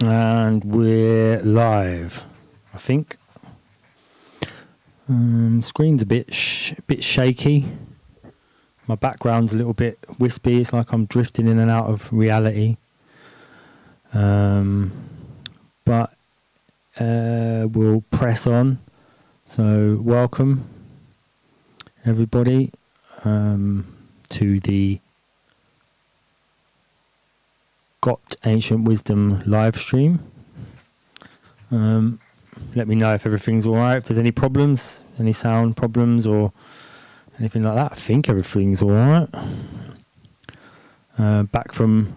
And we're live, I think. Screen's a bit shaky. My background's a little bit wispy. It's like I'm drifting in and out of reality. But we'll press on. So welcome, everybody, to the Got Ancient Wisdom live stream. Let me know if everything's all right, if there's any problems, any sound problems or anything like that. I think everything's all right. Back from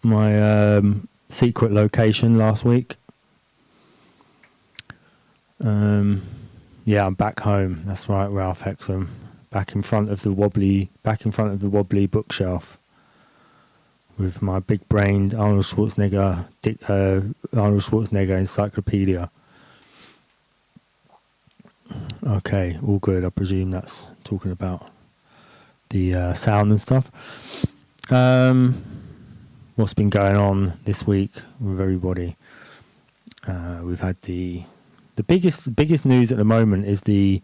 my secret location last week. Yeah, I'm back home. That's right, Ralph Hexham. Back in front of the wobbly bookshelf. With my big-brained Arnold Schwarzenegger encyclopedia. Okay, all good. I presume that's talking about the sound and stuff. What's been going on this week with everybody? We've had the biggest news at the moment is the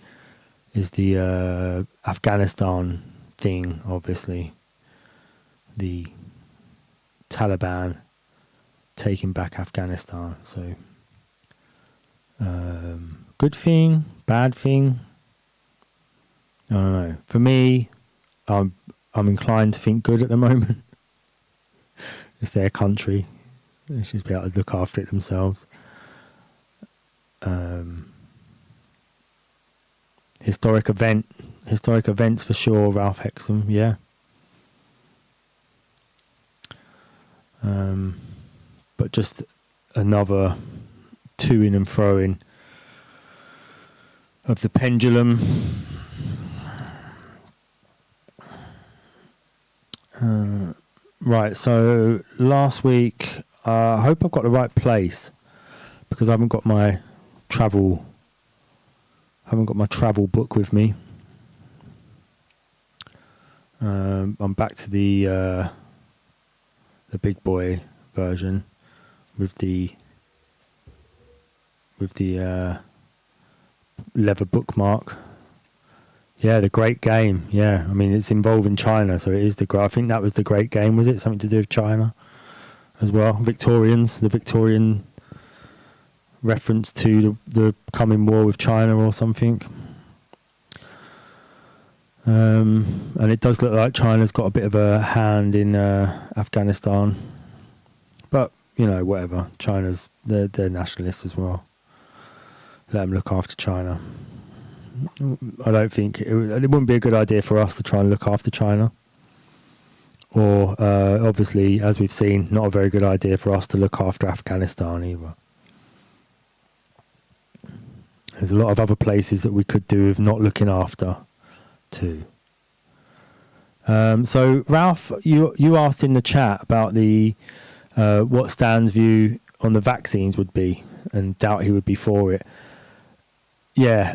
Afghanistan thing. Obviously, the Taliban taking back Afghanistan. So, good thing, bad thing. I don't know. For me, I'm inclined to think good at the moment. It's their country. They should be able to look after it themselves. Historic events for sure. Ralph Hexham, yeah. But just another to-in and fro-in of the pendulum. Right, so last week, I hope I've got the right place because I haven't got my travel book with me. I'm back to the big boy version with the leather bookmark. Yeah, the Great Game. Yeah, I mean it's involving China, so it is I think that was the Great Game. Was it something to do with China as well? The Victorian reference to the coming war with China or something. And it does look like China's got a bit of a hand in Afghanistan. But, whatever. They're nationalists as well. Let them look after China. I don't think... It wouldn't be a good idea for us to try and look after China. Or, obviously, as we've seen, not a very good idea for us to look after Afghanistan either. There's a lot of other places that we could do with not looking after too. So Ralph, you asked in the chat about the what Stan's view on the vaccines would be, and doubt he would be for it. Yeah.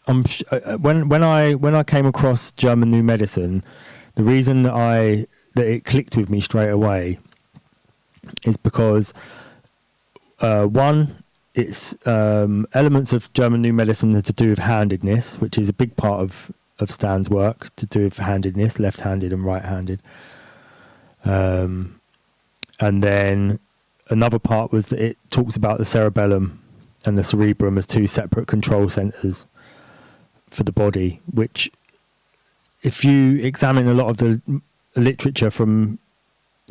When I came across German New Medicine, the reason that it clicked with me straight away is because one, it's elements of German New Medicine that to do with handedness, which is a big part of Stan's work, to do with handedness, left-handed and right-handed. And then another part was that it talks about the cerebellum and the cerebrum as two separate control centres for the body, which if you examine a lot of the literature from,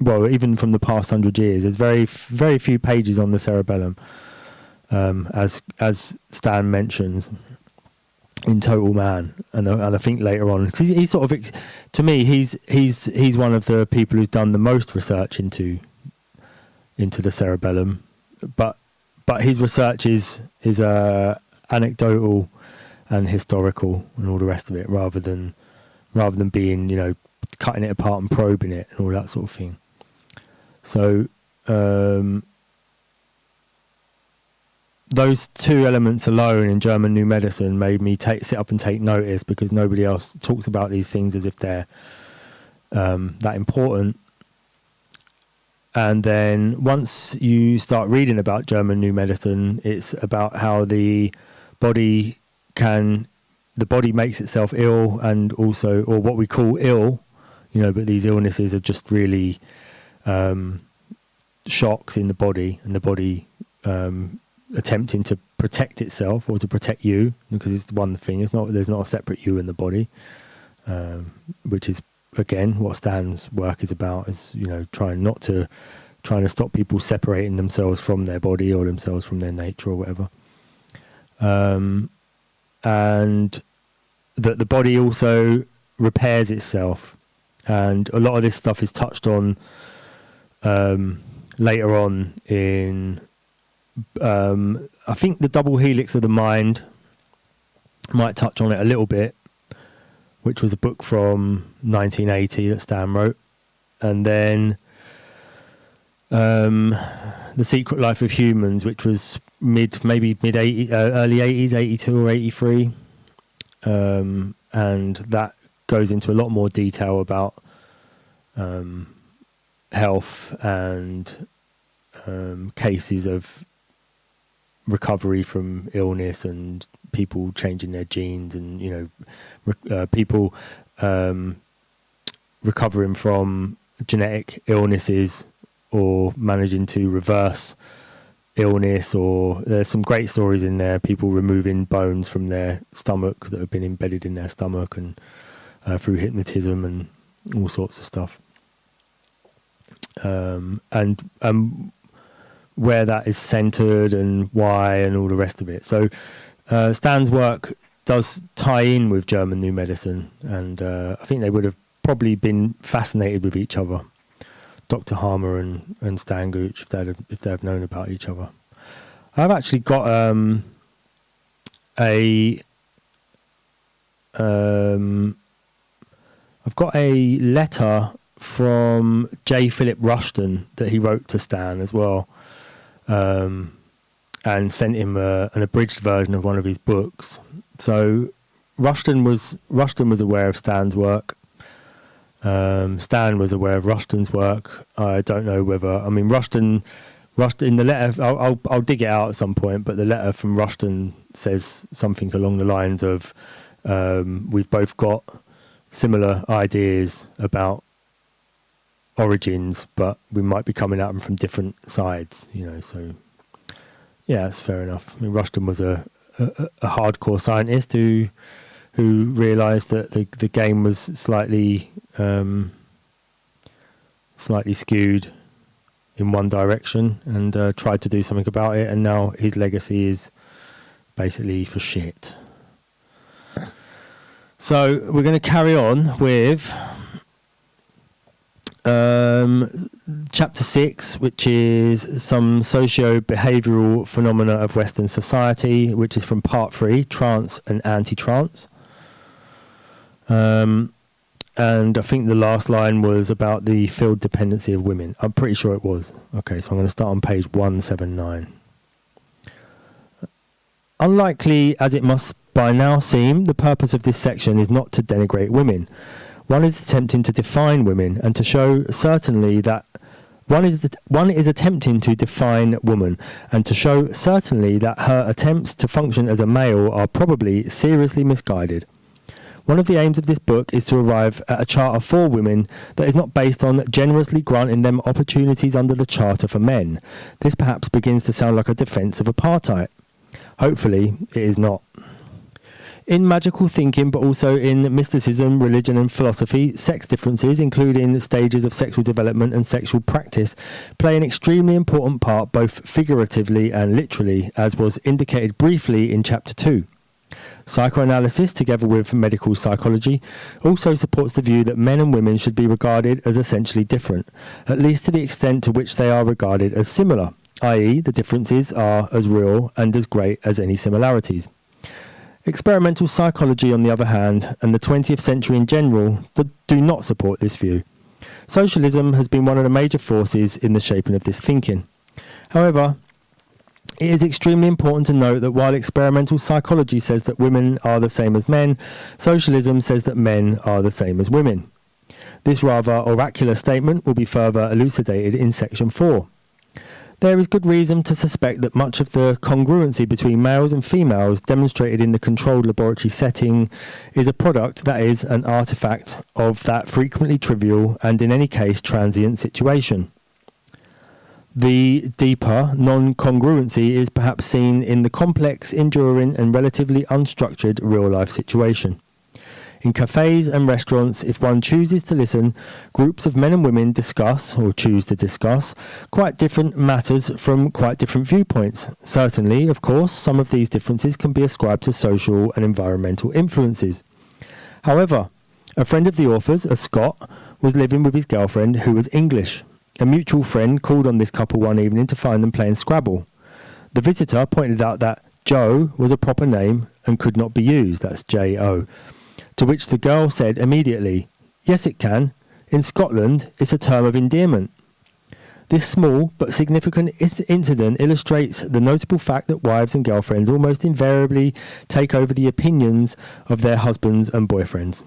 well, even from the past 100 years, there's very, very few pages on the cerebellum. As Stan mentions in Total Man, and I think later on, because he's sort of, to me, he's one of the people who's done the most research into the cerebellum, but his research is anecdotal and historical and all the rest of it, rather than being cutting it apart and probing it and all that sort of thing. So. Those two elements alone in German New Medicine made me sit up and take notice, because nobody else talks about these things as if they're that important. And then once you start reading about German New Medicine, it's about how the body makes itself ill, and also, or what we call ill, but these illnesses are just really shocks in the body, and the body attempting to protect itself or to protect you, because it's one thing. There's not a separate you in the body, which is again what Stan's work is about. Is trying to stop people separating themselves from their body or themselves from their nature or whatever, and that the body also repairs itself, and a lot of this stuff is touched on later on in. I think the double helix of the mind might touch on it a little bit, which was a book from 1980 that Stan wrote. And then The Secret Life of Humans, which was early 80s, 82 or 83. And that goes into a lot more detail about health and cases of recovery from illness and people changing their genes, and people recovering from genetic illnesses or managing to reverse illness. Or there's some great stories in there, people removing bones from their stomach that have been embedded in their stomach, and through hypnotism and all sorts of stuff, and where that is centered and why and all the rest of it. So Stan's work does tie in with German New Medicine, and I think they would have probably been fascinated with each other, Dr. Harmer and Stan Gooch, if they'd have known about each other. I've actually got I've got a letter from J. Philip Rushton that he wrote to Stan as well, and sent him an abridged version of one of his books. So Rushton was aware of Stan's work. Stan was aware of Rushton's work. I don't know whether, Rushton in the letter, I'll dig it out at some point, but the letter from Rushton says something along the lines of, we've both got similar ideas about origins, but we might be coming at them from different sides, so yeah, that's fair enough. Rushton was a hardcore scientist who realized that the game was slightly skewed in one direction, and tried to do something about it, and now his legacy is basically for shit. So we're going to carry on with chapter 6, which is some socio-behavioural phenomena of Western society, which is from part 3, trance and anti-trance. And I think the last line was about the field dependency of women. I'm pretty sure it was. Okay, so I'm going to start on page 179. Unlikely as it must by now seem, the purpose of this section is not to denigrate women. One is attempting to define women and to show certainly that one is attempting to define woman and to show certainly that her attempts to function as a male are probably seriously misguided. One of the aims of this book is to arrive at a charter for women that is not based on generously granting them opportunities under the charter for men. This perhaps begins to sound like a defence of apartheid. Hopefully, it is not. In magical thinking, but also in mysticism, religion and philosophy, sex differences, including stages of sexual development and sexual practice, play an extremely important part both figuratively and literally, as was indicated briefly in Chapter 2. Psychoanalysis, together with medical psychology, also supports the view that men and women should be regarded as essentially different, at least to the extent to which they are regarded as similar, i.e. the differences are as real and as great as any similarities. Experimental psychology, on the other hand, and the 20th century in general, do not support this view. Socialism has been one of the major forces in the shaping of this thinking. However, it is extremely important to note that while experimental psychology says that women are the same as men, socialism says that men are the same as women. This rather oracular statement will be further elucidated in section 4. There is good reason to suspect that much of the congruency between males and females demonstrated in the controlled laboratory setting is a product, that is, an artifact of that frequently trivial and in any case transient situation. The deeper non-congruency is perhaps seen in the complex, enduring and relatively unstructured real-life situation. In cafes and restaurants, if one chooses to listen, groups of men and women discuss, or choose to discuss, quite different matters from quite different viewpoints. Certainly, of course, some of these differences can be ascribed to social and environmental influences. However, a friend of the author's, a Scot, was living with his girlfriend who was English. A mutual friend called on this couple one evening to find them playing Scrabble. The visitor pointed out that Joe was a proper name and could not be used, that's J-O. To which the girl said immediately, "Yes, it can. In Scotland, it's a term of endearment." This small but significant incident illustrates the notable fact that wives and girlfriends almost invariably take over the opinions of their husbands and boyfriends.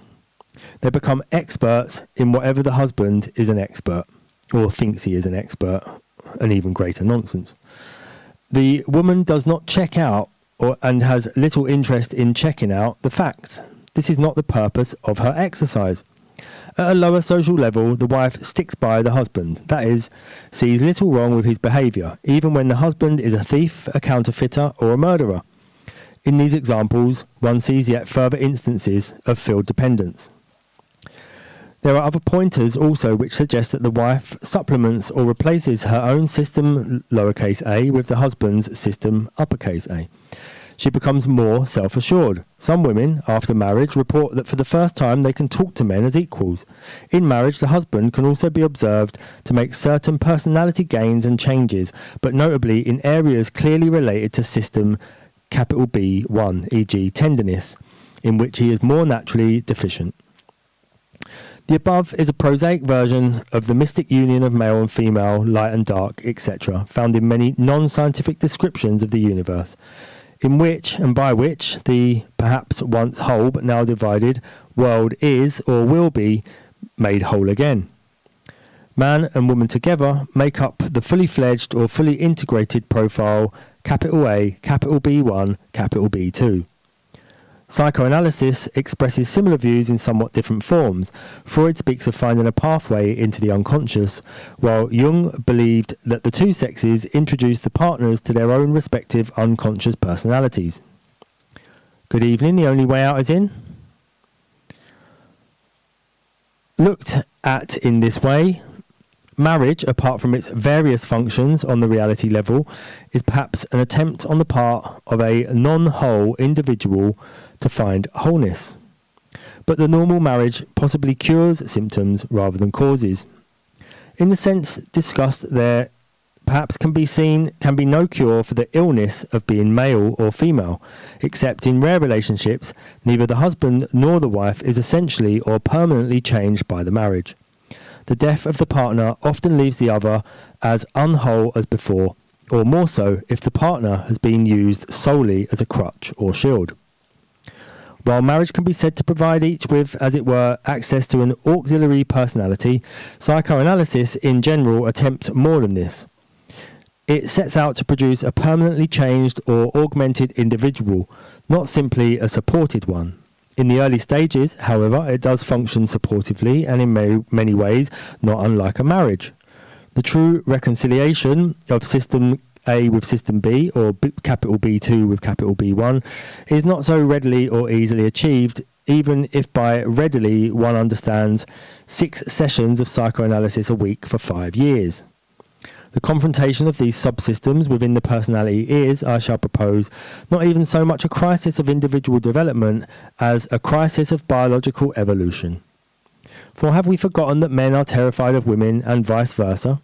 They become experts in whatever the husband is an expert, or thinks he is an expert, an even greater nonsense. The woman does not check out and has little interest in checking out the facts. This is not the purpose of her exercise. At a lower social level, the wife sticks by the husband, that is, sees little wrong with his behaviour, even when the husband is a thief, a counterfeiter, or a murderer. In these examples, one sees yet further instances of field dependence. There are other pointers also which suggest that the wife supplements or replaces her own system lowercase a with the husband's system uppercase A. She becomes more self-assured. Some women, after marriage, report that for the first time they can talk to men as equals. In marriage, the husband can also be observed to make certain personality gains and changes, but notably in areas clearly related to system capital B1, e.g. tenderness, in which he is more naturally deficient. The above is a prosaic version of the mystic union of male and female, light and dark, etc., found in many non-scientific descriptions of the universe, in which and by which the perhaps once whole but now divided world is or will be made whole again. Man and woman together make up the fully fledged or fully integrated profile capital A, capital B1, capital B2. Psychoanalysis expresses similar views in somewhat different forms. Freud speaks of finding a pathway into the unconscious, while Jung believed that the two sexes introduced the partners to their own respective unconscious personalities. Good evening, the only way out is in. Looked at in this way, marriage, apart from its various functions on the reality level, is perhaps an attempt on the part of a non-whole individual to find wholeness. But the normal marriage possibly cures symptoms rather than causes. In the sense discussed, there perhaps can be no cure for the illness of being male or female, except in rare relationships, neither the husband nor the wife is essentially or permanently changed by the marriage. The death of the partner often leaves the other as unwhole as before, or more so if the partner has been used solely as a crutch or shield. While marriage can be said to provide each with, as it were, access to an auxiliary personality, psychoanalysis in general attempts more than this. It sets out to produce a permanently changed or augmented individual, not simply a supported one. In the early stages, however, it does function supportively and in many ways not unlike a marriage. The true reconciliation of System A with System B, or capital B2 with capital B1, is not so readily or easily achieved, even if by readily one understands 6 sessions of psychoanalysis a week for 5 years. The confrontation of these subsystems within the personality is, I shall propose, not even so much a crisis of individual development as a crisis of biological evolution. For have we forgotten that men are terrified of women and vice versa?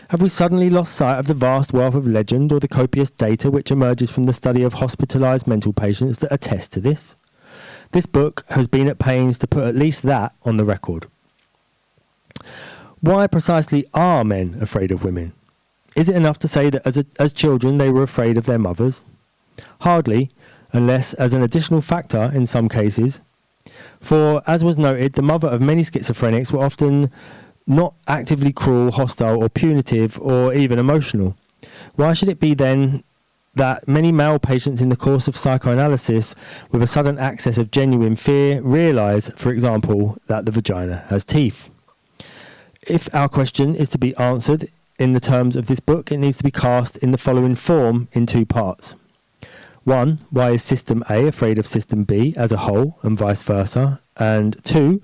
Have we suddenly lost sight of the vast wealth of legend or the copious data which emerges from the study of hospitalized mental patients that attest to this? This book has been at pains to put at least that on the record. Why precisely are men afraid of women? Is it enough to say that as children they were afraid of their mothers? Hardly, unless as an additional factor in some cases. For, as was noted, the mother of many schizophrenics were often not actively cruel, hostile, or punitive, or even emotional. Why should it be then that many male patients in the course of psychoanalysis with a sudden access of genuine fear realise, for example, that the vagina has teeth? If our question is to be answered in the terms of this book, it needs to be cast in the following form in two parts. 1. Why is System A afraid of System B as a whole and vice versa? And 2.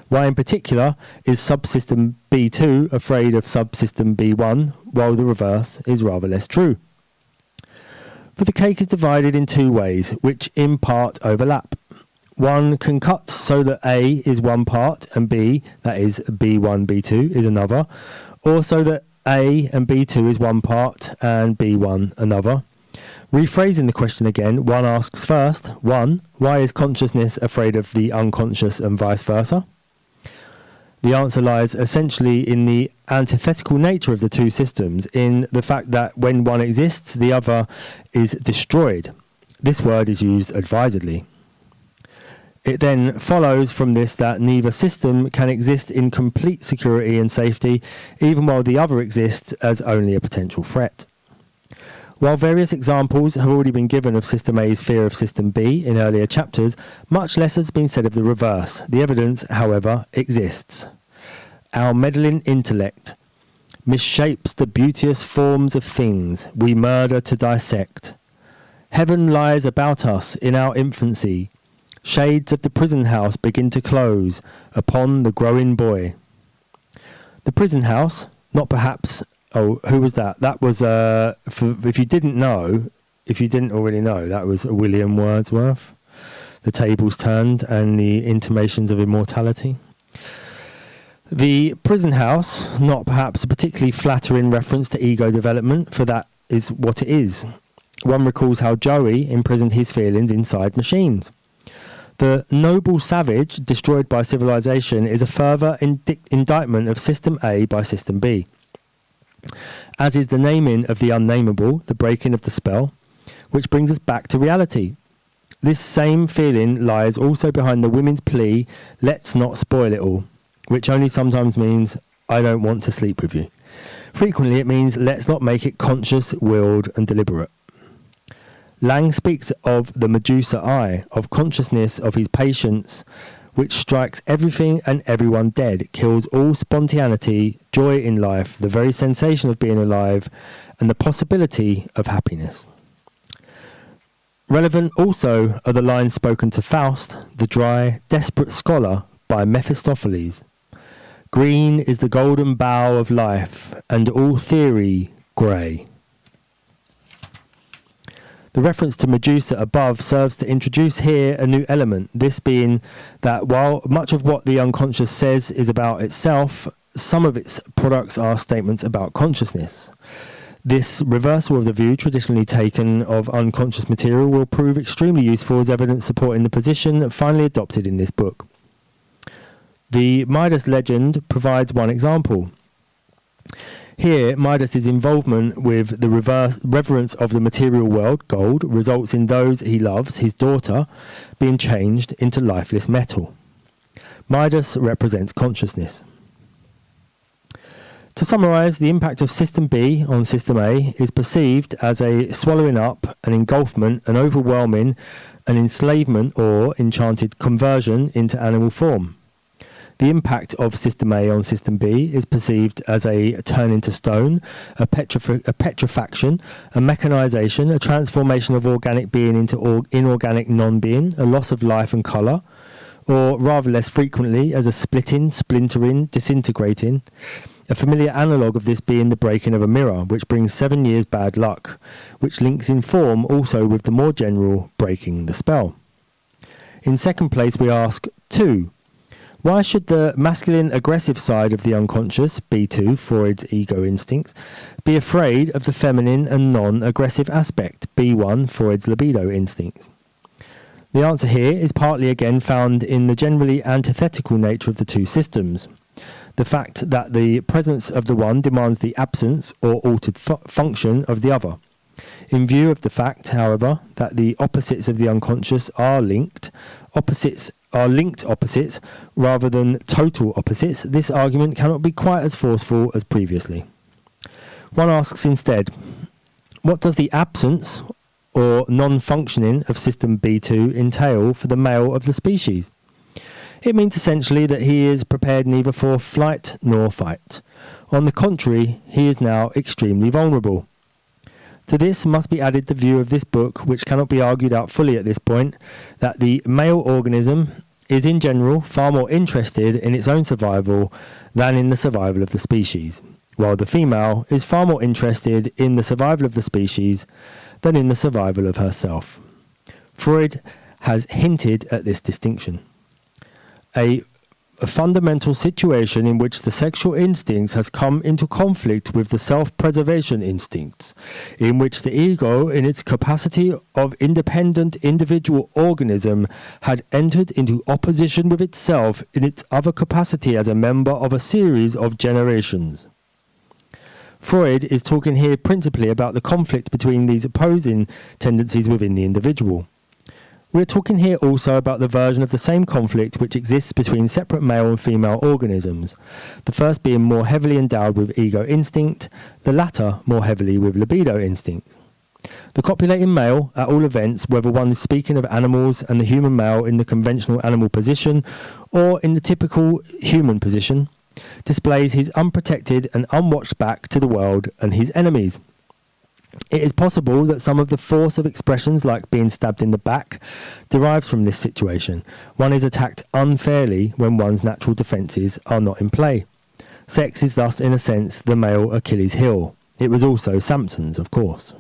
Why in particular is subsystem B2 afraid of subsystem B1 while the reverse is rather less true? For the cake is divided in two ways, which in part overlap. One can cut so that A is one part and B, that is B1, B2, is another, or so that A and B2 is one part and B1 another. Rephrasing the question again, one asks first, 1. Why is consciousness afraid of the unconscious and vice versa? The answer lies essentially in the antithetical nature of the two systems, in the fact that when one exists, the other is destroyed. This word is used advisedly. It then follows from this that neither system can exist in complete security and safety, even while the other exists as only a potential threat. While various examples have already been given of System A's fear of System B in earlier chapters, much less has been said of the reverse. The evidence, however, exists. Our meddling intellect misshapes the beauteous forms of things we murder to dissect. Heaven lies about us in our infancy. Shades of the prison house begin to close upon the growing boy. The prison house, not perhaps... Oh, who was that? That was, if you didn't already know, that was William Wordsworth. The tables turned and the intimations of immortality. The prison house, not perhaps a particularly flattering reference to ego development, for that is what it is. One recalls how Joey imprisoned his feelings inside machines. The noble savage destroyed by civilization is a further indictment of System A by System B. As is the naming of the unnameable, the breaking of the spell, which brings us back to reality. This same feeling lies also behind the women's plea, let's not spoil it all, which only sometimes means, I don't want to sleep with you. Frequently it means, let's not make it conscious, willed and deliberate. Lang speaks of the Medusa eye, of consciousness of his patience, which strikes everything and everyone dead, kills all spontaneity, joy in life, the very sensation of being alive, and the possibility of happiness. Relevant also are the lines spoken to Faust, the dry, desperate scholar, by Mephistopheles. Green is the golden bough of life, and all theory grey. The reference to Medusa above serves to introduce here a new element, this being that while much of what the unconscious says is about itself, some of its products are statements about consciousness. This reversal of the view traditionally taken of unconscious material will prove extremely useful as evidence supporting the position finally adopted in this book. The Midas legend provides one example. Here, Midas's involvement with the reverence of the material world, gold, results in those he loves, his daughter, being changed into lifeless metal. Midas represents consciousness. To summarise, the impact of System B on System A is perceived as a swallowing up, an engulfment, an overwhelming, an enslavement or enchanted conversion into animal form. The impact of System A on System B is perceived as a turn into stone, a petrifaction, a mechanisation, a transformation of organic being into inorganic non-being, a loss of life and colour, or rather less frequently as a splitting, splintering, disintegrating. A familiar analogue of this being the breaking of a mirror, which brings 7 years bad luck, which links in form also with the more general breaking the spell. In second place, we ask 2. Why should the masculine aggressive side of the unconscious, B2, Freud's ego instincts, be afraid of the feminine and non-aggressive aspect, B1, Freud's libido instincts? The answer here is partly again found in the generally antithetical nature of the two systems. The fact that the presence of the one demands the absence or altered function of the other. In view of the fact, however, that the opposites of the unconscious are linked, opposites are linked opposites rather than total opposites, this argument cannot be quite as forceful as previously. One asks instead, what does the absence or non-functioning of system B2 entail for the male of the species? It means essentially that he is prepared neither for flight nor fight. On the contrary, he is now extremely vulnerable. To this must be added the view of this book, which cannot be argued out fully at this point, that the male organism is in general far more interested in its own survival than in the survival of the species, while the female is far more interested in the survival of the species than in the survival of herself. Freud has hinted at this distinction. A fundamental situation in which the sexual instincts has come into conflict with the self-preservation instincts, in which the ego, in its capacity of independent individual organism, had entered into opposition with itself in its other capacity as a member of a series of generations. Freud is talking here principally about the conflict between these opposing tendencies within the individual. We are talking here also about the version of the same conflict which exists between separate male and female organisms, the first being more heavily endowed with ego instinct, the latter more heavily with libido instinct. The copulating male, at all events, whether one is speaking of animals and the human male in the conventional animal position or in the typical human position, displays his unprotected and unwatched back to the world and his enemies. It is possible that some of the force of expressions like being stabbed in the back derives from this situation. One is attacked unfairly when one's natural defences are not in play. Sex is thus, in a sense, the male Achilles heel. It was also Samson's, of course.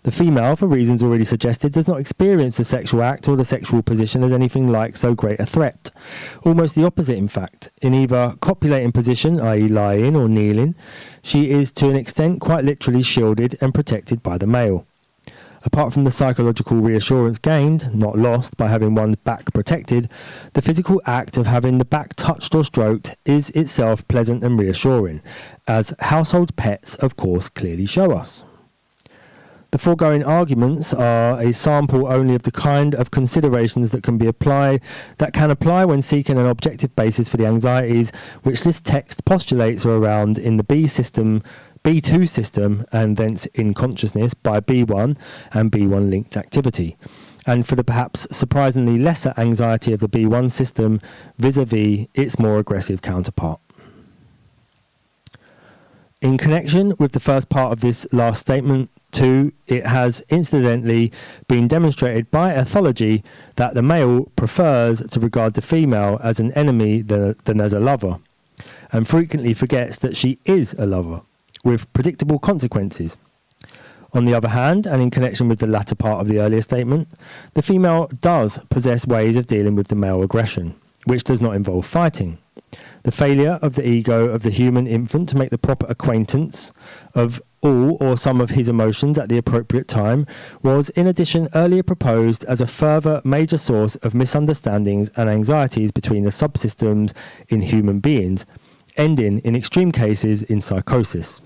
The female, for reasons already suggested, does not experience the sexual act or the sexual position as anything like so great a threat. Almost the opposite, in fact. In either copulating position, i.e. lying or kneeling, she is to an extent quite literally shielded and protected by the male. Apart from the psychological reassurance gained, not lost, by having one's back protected, the physical act of having the back touched or stroked is itself pleasant and reassuring, as household pets, of course, clearly show us. The foregoing arguments are a sample only of the kind of considerations that can apply when seeking an objective basis for the anxieties which this text postulates are around in the B2 system, and thence in consciousness by B1 and B1 linked activity, and for the perhaps surprisingly lesser anxiety of the B1 system vis-a-vis its more aggressive counterpart. In connection with the first part of this last statement, too, it has incidentally been demonstrated by ethology that the male prefers to regard the female as an enemy than as a lover, and frequently forgets that she is a lover, with predictable consequences. On the other hand, and in connection with the latter part of the earlier statement, the female does possess ways of dealing with the male aggression, which does not involve fighting. The failure of the ego of the human infant to make the proper acquaintance of all or some of his emotions at the appropriate time was, in addition, earlier proposed as a further major source of misunderstandings and anxieties between the subsystems in human beings, ending, in extreme cases, in psychosis.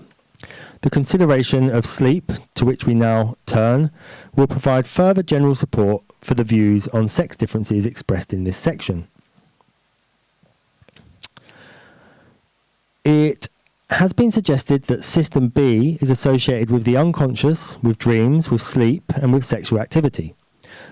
The consideration of sleep, to which we now turn, will provide further general support for the views on sex differences expressed in this section. It has been suggested that System B is associated with the unconscious, with dreams, with sleep, and with sexual activity.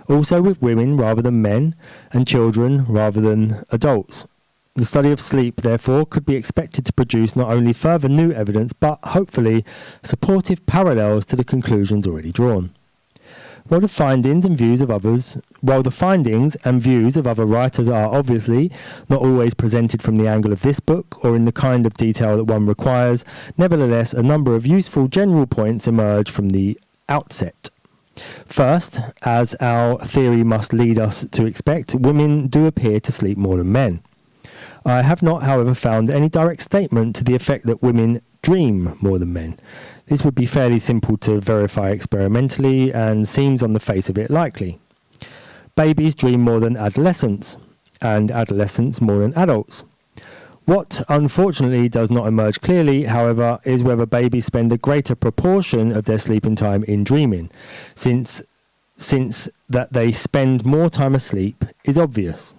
Also with women rather than men, and children rather than adults. The study of sleep, therefore, could be expected to produce not only further new evidence, but, hopefully, supportive parallels to the conclusions already drawn. While the findings and views of other writers are obviously not always presented from the angle of this book or in the kind of detail that one requires, nevertheless a number of useful general points emerge from the outset. First, as our theory must lead us to expect, women do appear to sleep more than men. I have not, however, found any direct statement to the effect that women dream more than men. This would be fairly simple to verify experimentally and seems on the face of it likely. Babies dream more than adolescents, and adolescents more than adults. What unfortunately does not emerge clearly, however, is whether babies spend a greater proportion of their sleeping time in dreaming, since since that they spend more time asleep is obvious.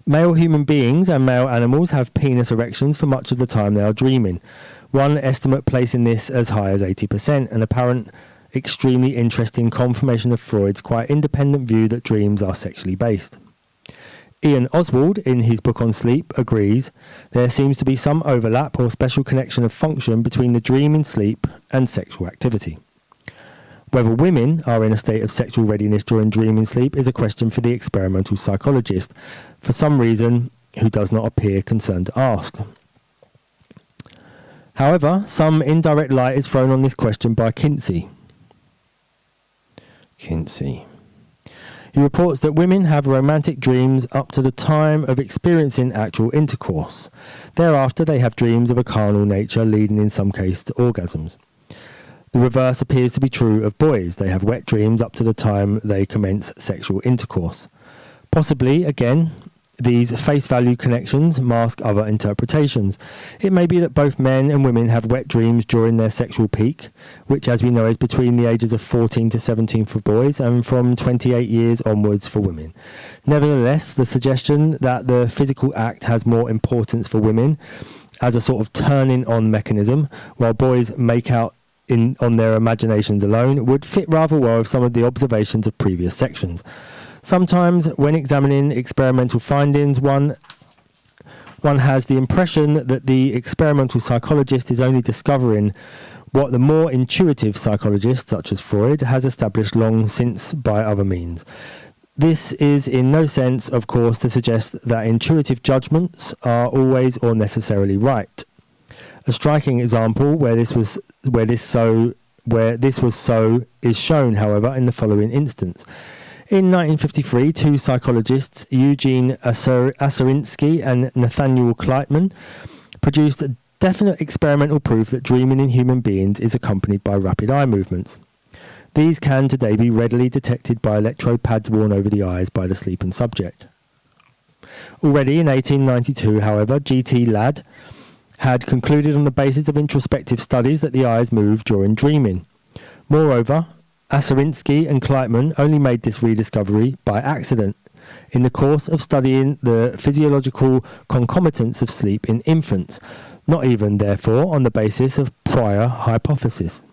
Male human beings and male animals have penis erections for much of the time they are dreaming. One estimate placing this as high as 80%, an apparent extremely interesting confirmation of Freud's quite independent view that dreams are sexually based. Ian Oswald, in his book on sleep, agrees there seems to be some overlap or special connection of function between the dream in sleep and sexual activity. Whether women are in a state of sexual readiness during dreaming sleep is a question for the experimental psychologist, for some reason who does not appear concerned to ask. However, some indirect light is thrown on this question by Kinsey. He reports that women have romantic dreams up to the time of experiencing actual intercourse. Thereafter, they have dreams of a carnal nature, leading in some cases to orgasms. The reverse appears to be true of boys. They have wet dreams up to the time they commence sexual intercourse. Possibly, again, these face value connections mask other interpretations. It may be that both men and women have wet dreams during their sexual peak, which as we know is between the ages of 14 to 17 for boys and from 28 years onwards for women. Nevertheless, the suggestion that the physical act has more importance for women as a sort of turning on mechanism, while boys make out on their imaginations alone, would fit rather well with some of the observations of previous sections. Sometimes, when examining experimental findings, one has the impression that the experimental psychologist is only discovering what the more intuitive psychologist, such as Freud, has established long since by other means. This is in no sense, of course, to suggest that intuitive judgments are always or necessarily right. A striking example where this was so is shown, however, in the following instance. In 1953, two psychologists, Eugene Aserinsky and Nathaniel Kleitman, produced definite experimental proof that dreaming in human beings is accompanied by rapid eye movements. These can today be readily detected by electrode pads worn over the eyes by the sleeping subject. Already in 1892, however, G.T. Ladd had concluded on the basis of introspective studies that the eyes move during dreaming. Moreover, Aserinsky and Kleitman only made this rediscovery by accident, in the course of studying the physiological concomitants of sleep in infants, not even, therefore, on the basis of prior hypothesis.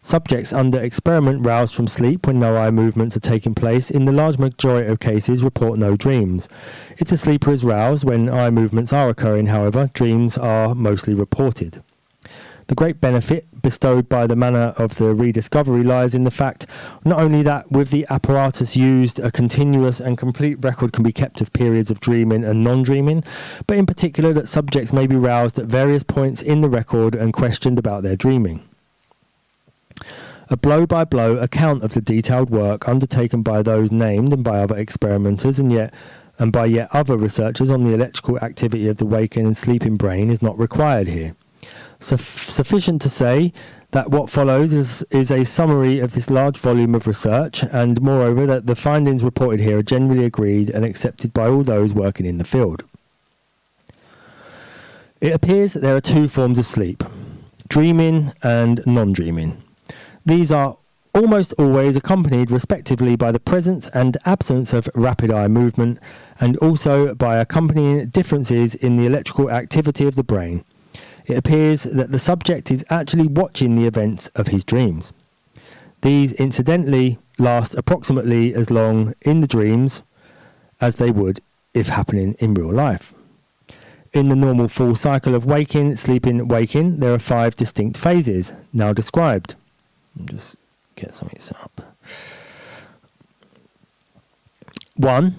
Subjects under experiment roused from sleep when no eye movements are taking place in the large majority of cases report no dreams. If the sleeper is roused when eye movements are occurring, however, dreams are mostly reported. The great benefit bestowed by the manner of the rediscovery lies in the fact not only that with the apparatus used a continuous and complete record can be kept of periods of dreaming and non-dreaming, but in particular that subjects may be roused at various points in the record and questioned about their dreaming. A blow-by-blow account of the detailed work undertaken by those named and by other experimenters and by yet other researchers on the electrical activity of the waking and sleeping brain is not required here. Sufficient to say that what follows is a summary of this large volume of research, and moreover that the findings reported here are generally agreed and accepted by all those working in the field. It appears that there are two forms of sleep, dreaming and non-dreaming. These are almost always accompanied respectively by the presence and absence of rapid eye movement, and also by accompanying differences in the electrical activity of the brain. It appears that the subject is actually watching the events of his dreams. These, incidentally, last approximately as long in the dreams as they would if happening in real life. In the normal full cycle of waking, sleeping, waking, there are 5 distinct phases, now described. I'll just get something set up. 1.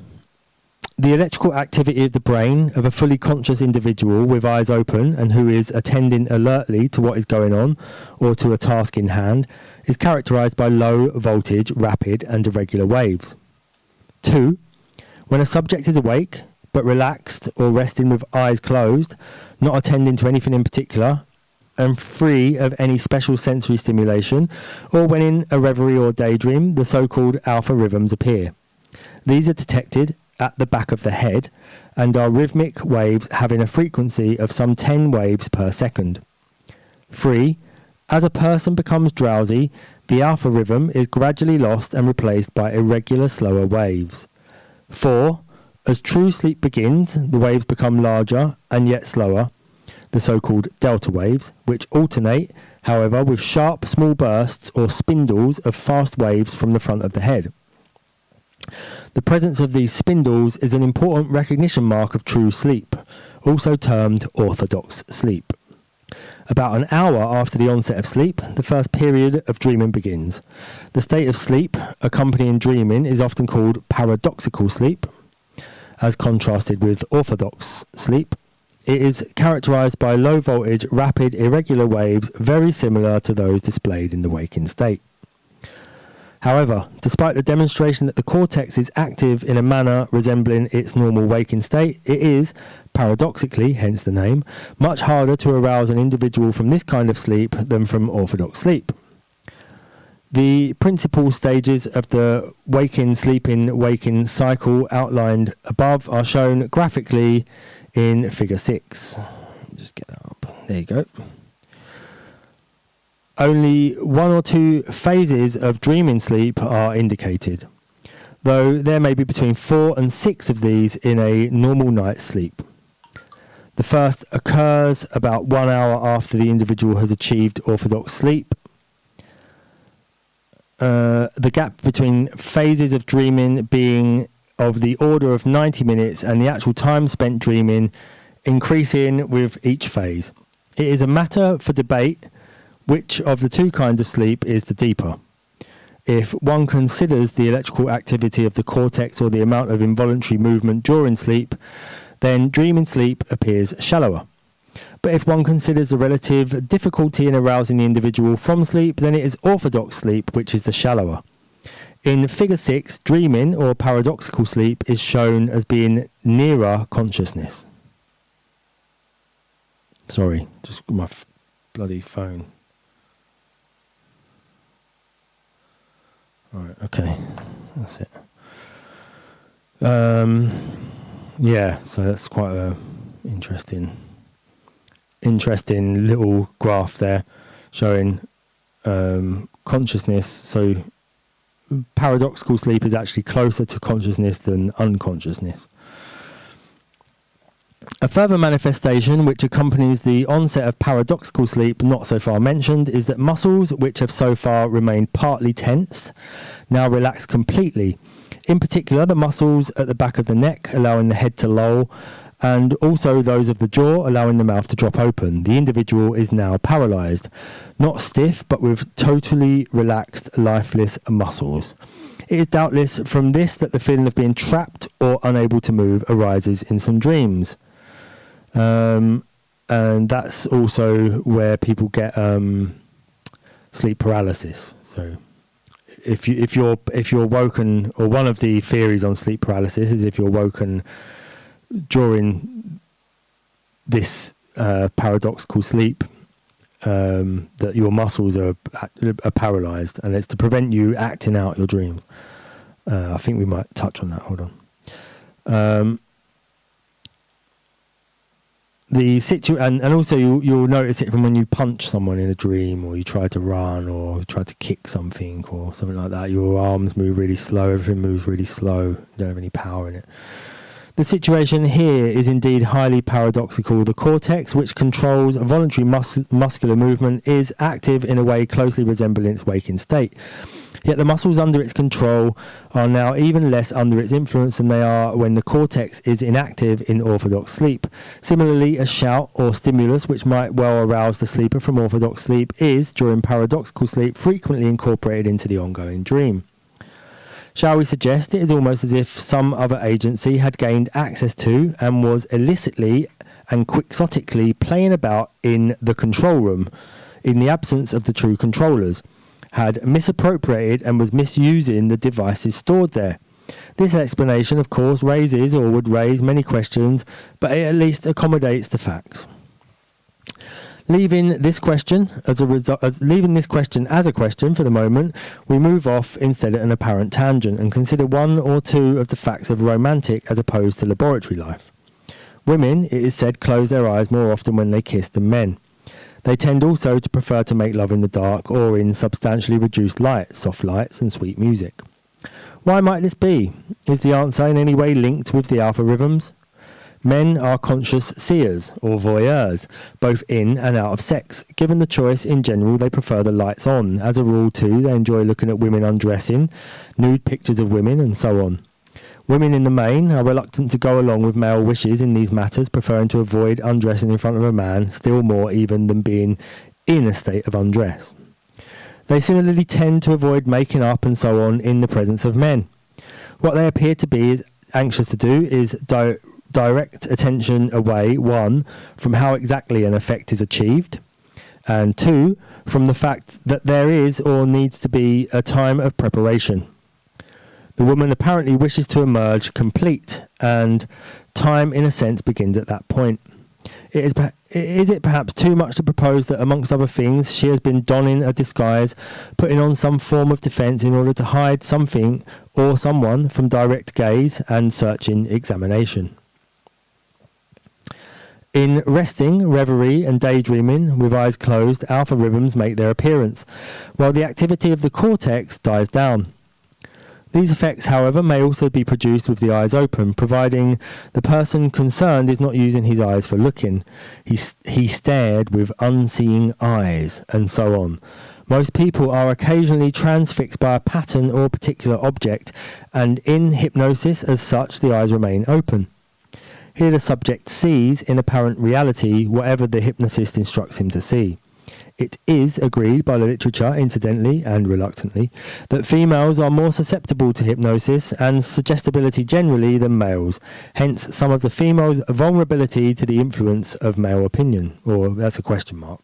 The electrical activity of the brain of a fully conscious individual with eyes open and who is attending alertly to what is going on or to a task in hand is characterized by low voltage, rapid and irregular waves. 2. When a subject is awake but relaxed or resting with eyes closed, not attending to anything in particular and free of any special sensory stimulation, or when in a reverie or daydream, the so-called alpha rhythms appear. These are detected at the back of the head and are rhythmic waves having a frequency of some 10 waves per second. 3. As a person becomes drowsy, the alpha rhythm is gradually lost and replaced by irregular, slower waves. 4. As true sleep begins, the waves become larger and yet slower, the so-called delta waves, which alternate, however, with sharp, small bursts or spindles of fast waves from the front of the head. The presence of these spindles is an important recognition mark of true sleep, also termed orthodox sleep. About an hour after the onset of sleep, the first period of dreaming begins. The state of sleep accompanying dreaming is often called paradoxical sleep, as contrasted with orthodox sleep. It is characterized by low voltage, rapid, irregular waves very similar to those displayed in the waking state. However, despite the demonstration that the cortex is active in a manner resembling its normal waking state, it is, paradoxically, hence the name, much harder to arouse an individual from this kind of sleep than from orthodox sleep. The principal stages of the waking cycle outlined above are shown graphically in figure 6. Just get that up. There you go. Only 1 or 2 phases of dreaming sleep are indicated, though there may be between 4 and 6 of these in a normal night's sleep. The first occurs about 1 hour after the individual has achieved orthodox sleep. The gap between phases of dreaming being of the order of 90 minutes and the actual time spent dreaming increasing with each phase. It is a matter for debate which of the 2 kinds of sleep is the deeper. If one considers the electrical activity of the cortex or the amount of involuntary movement during sleep, then dreaming sleep appears shallower. But if one considers the relative difficulty in arousing the individual from sleep, then it is orthodox sleep which is the shallower. In figure 6, dreaming or paradoxical sleep is shown as being nearer consciousness. Sorry, just my bloody phone. Right, okay, that's it. Yeah, so that's quite a interesting little graph there showing consciousness. So paradoxical sleep is actually closer to consciousness than unconsciousness. A further manifestation which accompanies the onset of paradoxical sleep not so far mentioned is that muscles which have so far remained partly tense now relax completely. In particular, the muscles at the back of the neck allowing the head to loll, and also those of the jaw allowing the mouth to drop open. The individual is now paralyzed, not stiff but with totally relaxed, lifeless muscles. It is doubtless from this that the feeling of being trapped or unable to move arises in some dreams. And that's also where people get sleep paralysis. So if you're woken, or one of the theories on sleep paralysis is if you're woken during this paradoxical sleep, that your muscles are paralyzed, and it's to prevent you acting out your dreams. I think we might touch on that. Hold on. And also you'll notice it from when you punch someone in a dream, or you try to run, or try to kick something, or something like that. Your arms move really slow, everything moves really slow, you don't have any power in it. The situation here is indeed highly paradoxical. The cortex, which controls voluntary muscular movement, is active in a way closely resembling its waking state. Yet the muscles under its control are now even less under its influence than they are when the cortex is inactive in orthodox sleep. Similarly, a shout or stimulus which might well arouse the sleeper from orthodox sleep is, during paradoxical sleep, frequently incorporated into the ongoing dream. Shall we suggest it is almost as if some other agency had gained access to and was illicitly and quixotically playing about in the control room, in the absence of the true controllers, had misappropriated and was misusing the devices stored there. This explanation, of course, raises or would raise many questions, but it at least accommodates the facts. Leaving this question as a question for the moment, we move off instead at an apparent tangent and consider 1 or 2 of the facts of romantic as opposed to laboratory life. Women, it is said, close their eyes more often when they kiss than men. They tend also to prefer to make love in the dark or in substantially reduced light, soft lights and sweet music. Why might this be? Is the answer in any way linked with the alpha rhythms? Men are conscious seers or voyeurs, both in and out of sex. Given the choice, in general, they prefer the lights on. As a rule, too, they enjoy looking at women undressing, nude pictures of women, and so on. Women in the main are reluctant to go along with male wishes in these matters, preferring to avoid undressing in front of a man, still more even than being in a state of undress. They similarly tend to avoid making up and so on in the presence of men. What they appear to be anxious to do is direct attention away, 1, from how exactly an effect is achieved, and 2, from the fact that there is or needs to be a time of preparation. The woman apparently wishes to emerge complete, and time, in a sense, begins at that point. Is it perhaps too much to propose that, amongst other things, she has been donning a disguise, putting on some form of defence in order to hide something or someone from direct gaze and searching examination? In resting, reverie and daydreaming, with eyes closed, alpha rhythms make their appearance, while the activity of the cortex dies down. These effects, however, may also be produced with the eyes open, providing the person concerned is not using his eyes for looking. He stared with unseeing eyes, and so on. Most people are occasionally transfixed by a pattern or particular object, and in hypnosis, as such, the eyes remain open. Here the subject sees, in apparent reality, whatever the hypnotist instructs him to see. It is agreed by the literature, incidentally and reluctantly, that females are more susceptible to hypnosis and suggestibility generally than males, hence some of the females' vulnerability to the influence of male opinion. Or, that's a question mark.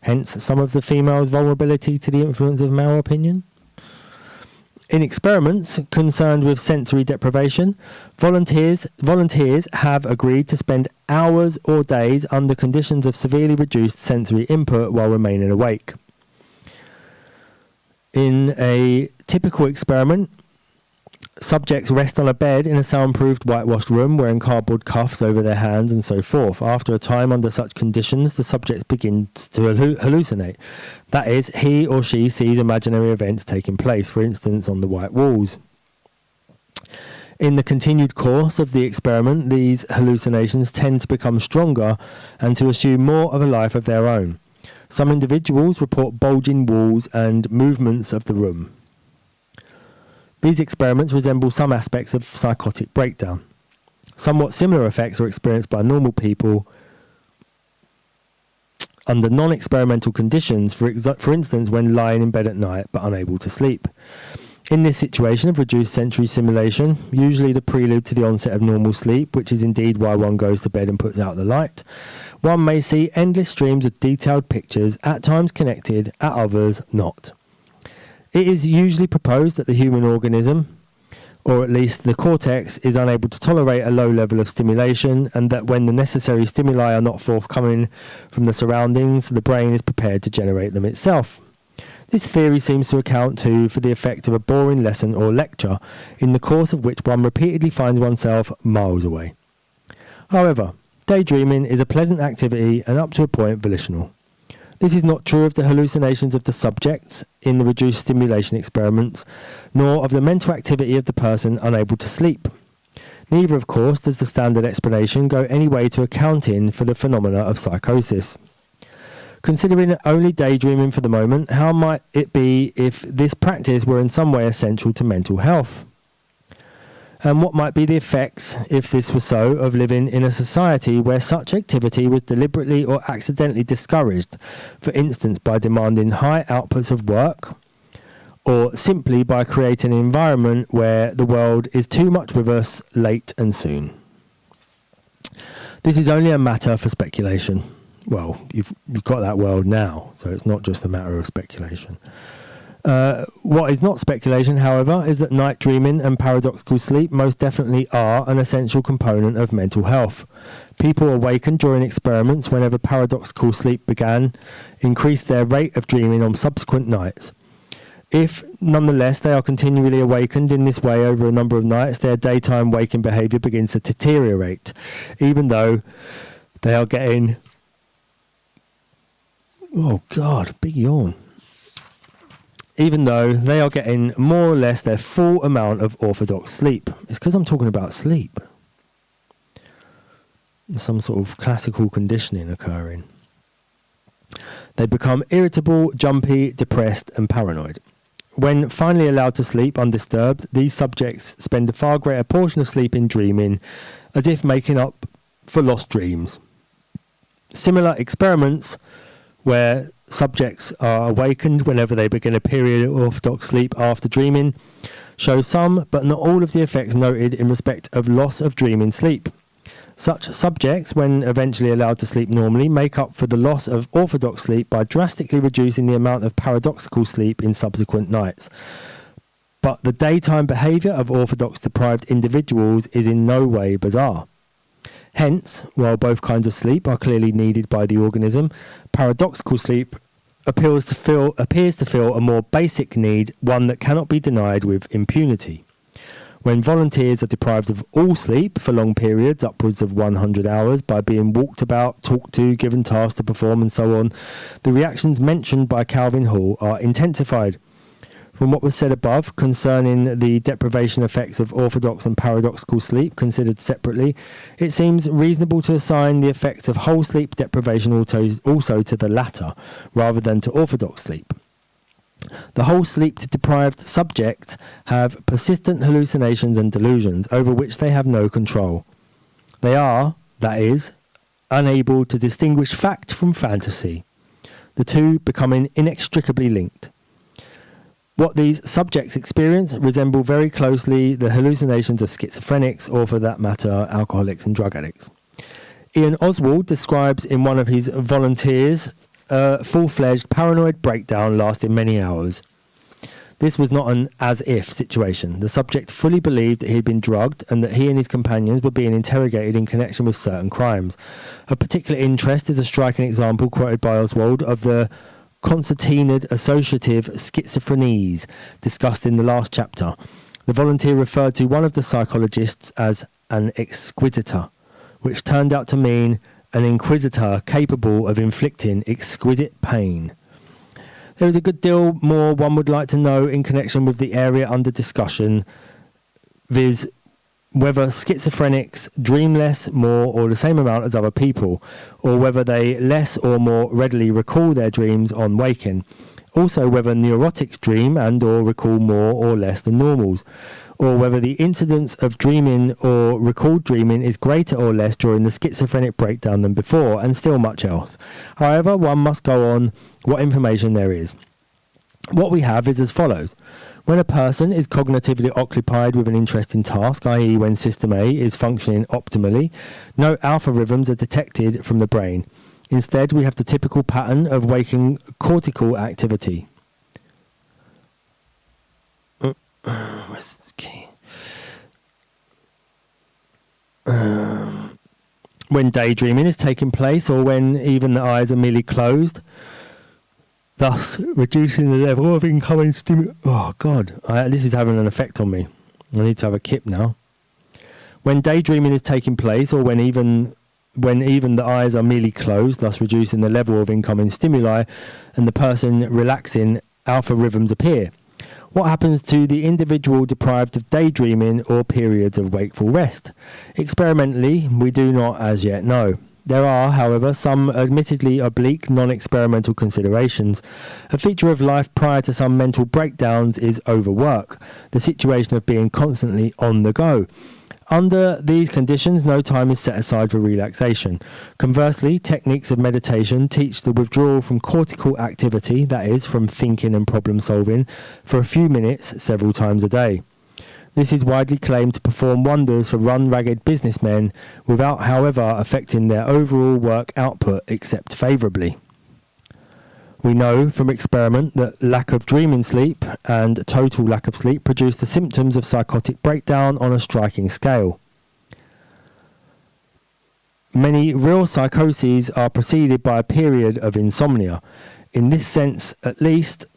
Hence some of the females' vulnerability to the influence of male opinion? In experiments concerned with sensory deprivation, volunteers have agreed to spend hours or days under conditions of severely reduced sensory input while remaining awake. In a typical experiment, subjects rest on a bed in a soundproofed whitewashed room wearing cardboard cuffs over their hands and so forth. After a time under such conditions, the subject begins to hallucinate. That is, he or she sees imaginary events taking place, for instance, on the white walls. In the continued course of the experiment, these hallucinations tend to become stronger and to assume more of a life of their own. Some individuals report bulging walls and movements of the room. These experiments resemble some aspects of psychotic breakdown. Somewhat similar effects are experienced by normal people under non-experimental conditions, for instance, when lying in bed at night but unable to sleep. In this situation of reduced sensory stimulation, usually the prelude to the onset of normal sleep, which is indeed why one goes to bed and puts out the light, one may see endless streams of detailed pictures, at times connected, at others not. It is usually proposed that the human organism, or at least the cortex, is unable to tolerate a low level of stimulation, and that when the necessary stimuli are not forthcoming from the surroundings, the brain is prepared to generate them itself. This theory seems to account too for the effect of a boring lesson or lecture, in the course of which one repeatedly finds oneself miles away. However, daydreaming is a pleasant activity and up to a point volitional. This is not true of the hallucinations of the subjects in the reduced stimulation experiments, nor of the mental activity of the person unable to sleep. Neither, of course, does the standard explanation go any way to accounting for the phenomena of psychosis. Considering only daydreaming for the moment, how might it be if this practice were in some way essential to mental health? And what might be the effects, if this were so, of living in a society where such activity was deliberately or accidentally discouraged, for instance by demanding high outputs of work, or simply by creating an environment where the world is too much with us late and soon? This is only a matter for speculation. Well, you've got that world now, so it's not just a matter of speculation. What is not speculation, however, is that night dreaming and paradoxical sleep most definitely are an essential component of mental health. People awakened during experiments whenever paradoxical sleep began increased their rate of dreaming on subsequent nights. If, nonetheless, they are continually awakened in this way over a number of nights, their daytime waking behaviour begins to deteriorate, even though they are getting Oh, God, big yawn. Even though they are getting more or less their full amount of orthodox sleep. It's because I'm talking about sleep. There's some sort of classical conditioning occurring. They become irritable, jumpy, depressed, and paranoid. When finally allowed to sleep undisturbed, these subjects spend a far greater portion of sleep in dreaming, as if making up for lost dreams. Similar experiments where subjects are awakened whenever they begin a period of orthodox sleep after dreaming show some, but not all of the effects noted in respect of loss of dreaming sleep. Such subjects, when eventually allowed to sleep normally, make up for the loss of orthodox sleep by drastically reducing the amount of paradoxical sleep in subsequent nights. But the daytime behaviour of orthodox deprived individuals is in no way bizarre. Hence, while both kinds of sleep are clearly needed by the organism, paradoxical sleep appears to fill a more basic need, one that cannot be denied with impunity. When volunteers are deprived of all sleep for long periods, upwards of 100 hours, by being walked about, talked to, given tasks to perform and so on, the reactions mentioned by Calvin Hall are intensified. From what was said above concerning the deprivation effects of orthodox and paradoxical sleep considered separately, it seems reasonable to assign the effects of whole sleep deprivation also to the latter, rather than to orthodox sleep. The whole sleep-deprived subjects have persistent hallucinations and delusions over which they have no control. They are, that is, unable to distinguish fact from fantasy, the two becoming inextricably linked. What these subjects experience resemble very closely the hallucinations of schizophrenics, or for that matter, alcoholics and drug addicts. Ian Oswald describes in one of his volunteers a full-fledged paranoid breakdown lasting many hours. This was not an as-if situation. The subject fully believed that he had been drugged and that he and his companions were being interrogated in connection with certain crimes. Of particular interest is a striking example quoted by Oswald of the concertinaed associative schizophrenies discussed in the last chapter. The volunteer referred to one of the psychologists as an exquisitor, which turned out to mean an inquisitor capable of inflicting exquisite pain. There is a good deal more one would like to know in connection with the area under discussion, viz. Whether schizophrenics dream less, more, or the same amount as other people, or whether they less or more readily recall their dreams on waking. Also, whether neurotics dream and or recall more or less than normals, or whether the incidence of dreaming or recalled dreaming is greater or less during the schizophrenic breakdown than before, and still much else. However, one must go on what information there is. What we have is as follows. When a person is cognitively occupied with an interesting task, i.e. when System A is functioning optimally, no alpha rhythms are detected from the brain. Instead, we have the typical pattern of waking cortical activity. Where's the key? When daydreaming is taking place, or when even the eyes are merely closed, thus reducing the level of incoming stimulus. Oh God, this is having an effect on me. I need to have a kip now. When daydreaming is taking place, or when even the eyes are merely closed, thus reducing the level of incoming stimuli, and the person relaxing, alpha rhythms appear. What happens to the individual deprived of daydreaming or periods of wakeful rest? Experimentally, we do not as yet know. There are, however, some admittedly oblique non-experimental considerations. A feature of life prior to some mental breakdowns is overwork, the situation of being constantly on the go. Under these conditions, no time is set aside for relaxation. Conversely, techniques of meditation teach the withdrawal from cortical activity, that is, from thinking and problem solving, for a few minutes several times a day. This is widely claimed to perform wonders for run-ragged businessmen without, however, affecting their overall work output except favourably. We know from experiment that lack of dreaming sleep and total lack of sleep produce the symptoms of psychotic breakdown on a striking scale. Many real psychoses are preceded by a period of insomnia. In this sense, at least,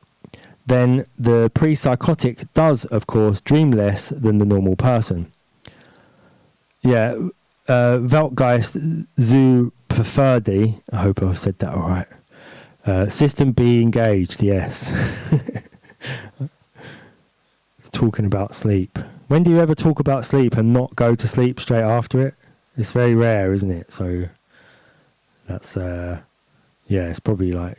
then the pre-psychotic does, of course, dream less than the normal person. Yeah, Weltgeist zu Pferde, I hope I've said that all right. System B engaged, yes. Talking about sleep. When do you ever talk about sleep and not go to sleep straight after it? It's very rare, isn't it? So that's, it's probably like,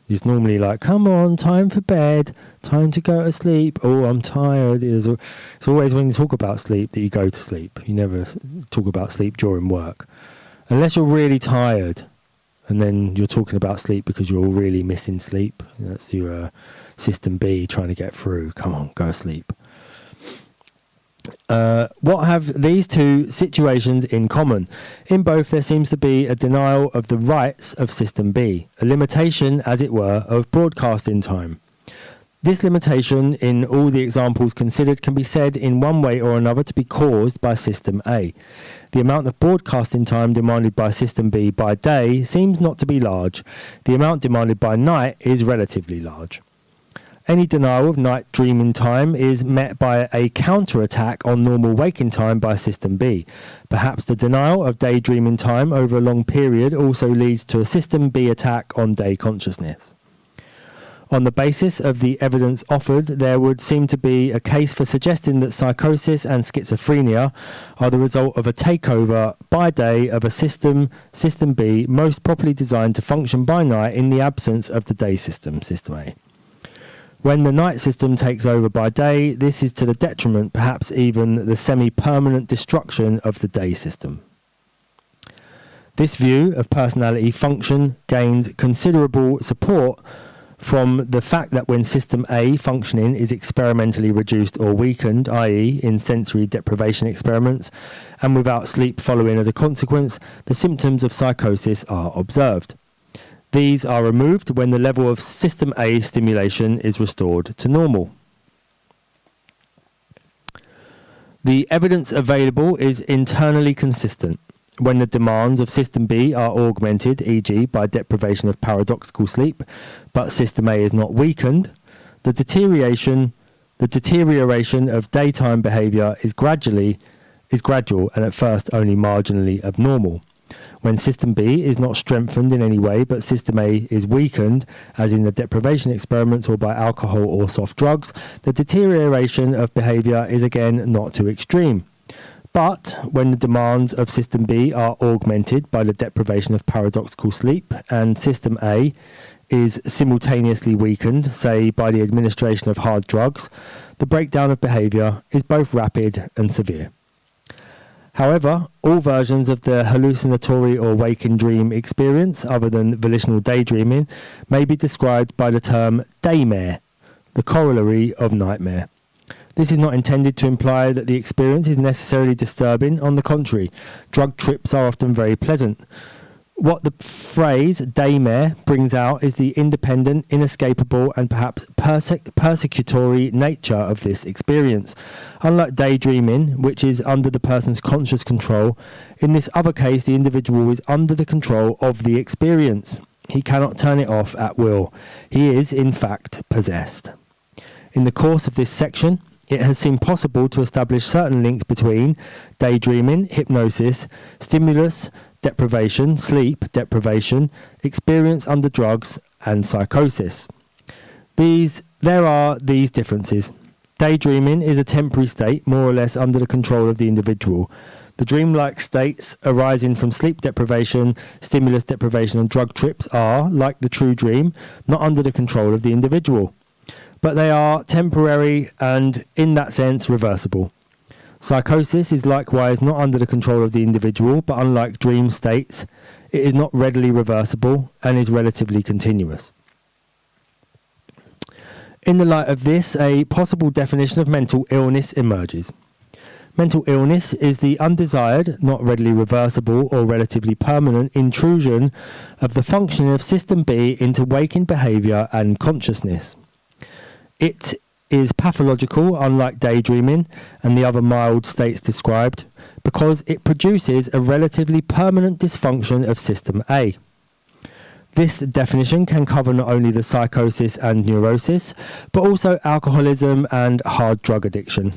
it's normally like, come on, time for bed, time to go to sleep. Oh, I'm tired. It's always when you talk about sleep that you go to sleep. You never talk about sleep during work. Unless you're really tired, and then you're talking about sleep because you're really missing sleep. That's your system B trying to get through. Come on, go to sleep. What have these two situations in common? In both, there seems to be a denial of the rights of System B, a limitation, as it were, of broadcasting time. This limitation, in all the examples considered, can be said in one way or another to be caused by System A. The amount of broadcasting time demanded by System B by day seems not to be large. The amount demanded by night is relatively large. Any denial of night dreaming time is met by a counterattack on normal waking time by System B. Perhaps the denial of day dreaming time over a long period also leads to a System B attack on day consciousness. On the basis of the evidence offered, there would seem to be a case for suggesting that psychosis and schizophrenia are the result of a takeover by day of a System B, most properly designed to function by night in the absence of the day system, System A. When the night system takes over by day, this is to the detriment, perhaps even the semi-permanent destruction of the day system. This view of personality function gains considerable support from the fact that when System A functioning is experimentally reduced or weakened, i.e. in sensory deprivation experiments, and without sleep following as a consequence, the symptoms of psychosis are observed. These are removed when the level of System A stimulation is restored to normal. The evidence available is internally consistent. When the demands of System B are augmented, e.g. by deprivation of paradoxical sleep, but System A is not weakened, the deterioration of daytime behaviour is gradual and at first only marginally abnormal. When System B is not strengthened in any way, but System A is weakened, as in the deprivation experiments or by alcohol or soft drugs, the deterioration of behaviour is again not too extreme. But when the demands of System B are augmented by the deprivation of paradoxical sleep, and System A is simultaneously weakened, say by the administration of hard drugs, the breakdown of behaviour is both rapid and severe. However, all versions of the hallucinatory or waking dream experience, other than volitional daydreaming, may be described by the term daymare, the corollary of nightmare. This is not intended to imply that the experience is necessarily disturbing. On the contrary, drug trips are often very pleasant. What the phrase daymare brings out is the independent, inescapable, and perhaps persecutory nature of this experience. Unlike daydreaming, which is under the person's conscious control, in this other case the individual is under the control of the experience. He cannot turn it off at will. He is, in fact, possessed. In the course of this section, it has seemed possible to establish certain links between daydreaming, hypnosis, stimulus deprivation, sleep deprivation, experience under drugs, and psychosis. There are these differences. Daydreaming is a temporary state, more or less under the control of the individual. The dreamlike states arising from sleep deprivation, stimulus deprivation, and drug trips are, like the true dream, not under the control of the individual. But they are temporary and, in that sense, reversible. Psychosis is likewise not under the control of the individual, but unlike dream states, it is not readily reversible and is relatively continuous. In the light of this, a possible definition of mental illness emerges. Mental illness is the undesired, not readily reversible or relatively permanent intrusion of the functioning of System B into waking behaviour and consciousness. It is pathological, unlike daydreaming and the other mild states described, because it produces a relatively permanent dysfunction of System A. This definition can cover not only the psychosis and neurosis, but also alcoholism and hard drug addiction.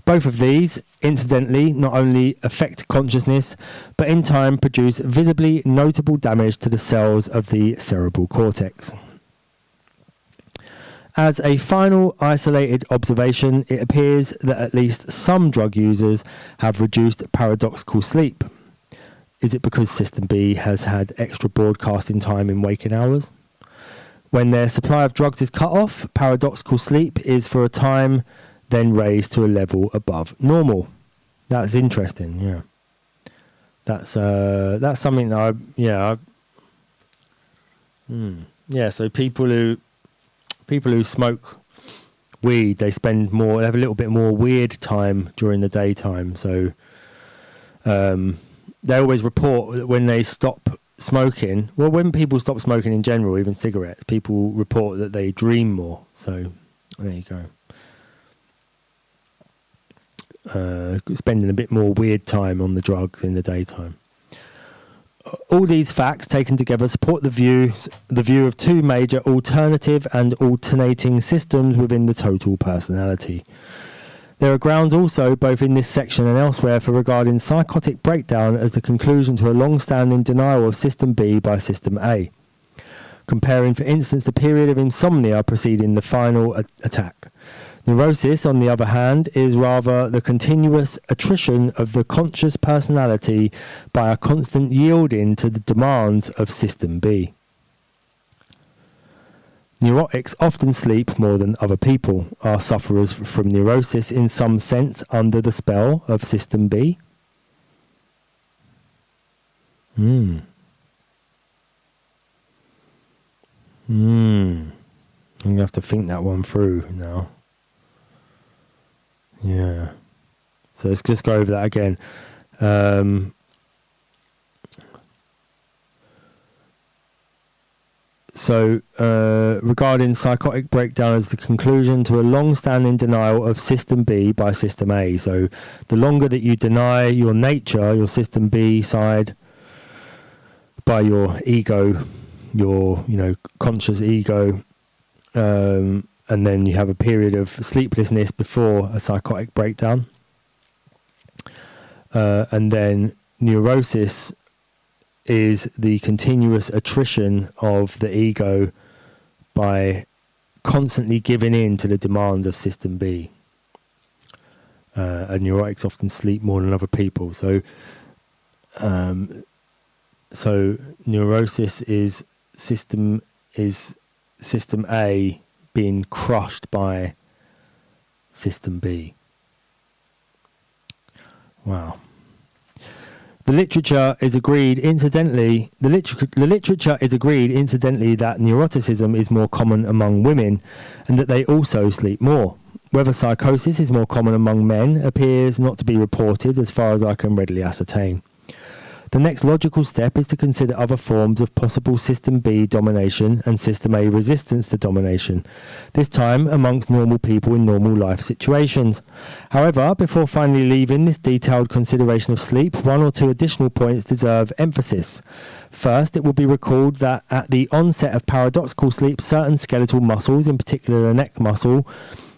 Both of these incidentally not only affect consciousness, but in time produce visibly notable damage to the cells of the cerebral cortex. As a final isolated observation, it appears that at least some drug users have reduced paradoxical sleep. Is it because System B has had extra broadcasting time in waking hours? When their supply of drugs is cut off, paradoxical sleep is for a time then raised to a level above normal. That's interesting, yeah. That's something that so people who smoke weed, they have a little bit more weird time during the daytime. So they always report that when they stop smoking, well, when people stop smoking in general, even cigarettes, people report that they dream more. So there you go. Spending a bit more weird time on the drugs in the daytime. All these facts taken together support the view of two major alternative and alternating systems within the total personality. There are grounds also, both in this section and elsewhere, for regarding psychotic breakdown as the conclusion to a long-standing denial of System B by System A, comparing, for instance, the period of insomnia preceding the final attack. Neurosis, on the other hand, is rather the continuous attrition of the conscious personality by a constant yielding to the demands of System B. Neurotics often sleep more than other people. Are sufferers from neurosis in some sense under the spell of System B? I'm going to have to think that one through now. Yeah. So let's just go over that again. Regarding psychotic breakdown as the conclusion to a long-standing denial of System B by System A. So the longer that you deny your nature, your System B side, by your ego, your conscious ego, and then you have a period of sleeplessness before a psychotic breakdown. And then neurosis is the continuous attrition of the ego by constantly giving in to the demands of System B. And neurotics often sleep more than other people. So neurosis is System A being crushed by System B. Wow. The literature is agreed incidentally that neuroticism is more common among women and that they also sleep more. Whether psychosis is more common among men appears not to be reported as far as I can readily ascertain. The next logical step is to consider other forms of possible System B domination and System A resistance to domination, this time amongst normal people in normal life situations. However, before finally leaving this detailed consideration of sleep, one or two additional points deserve emphasis. First, it will be recalled that at the onset of paradoxical sleep, certain skeletal muscles, in particular the neck muscle,